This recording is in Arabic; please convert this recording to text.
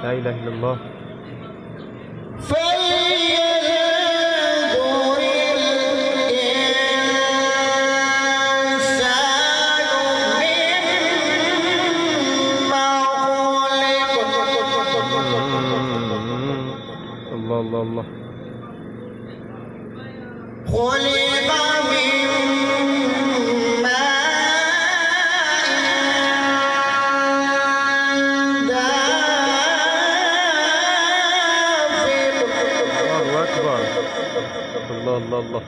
لا إله إلا الله. فلينظر الإنسان مما خلق. الله الله الله. خلق من ماء دافق. الله أكبر. الله الله الله.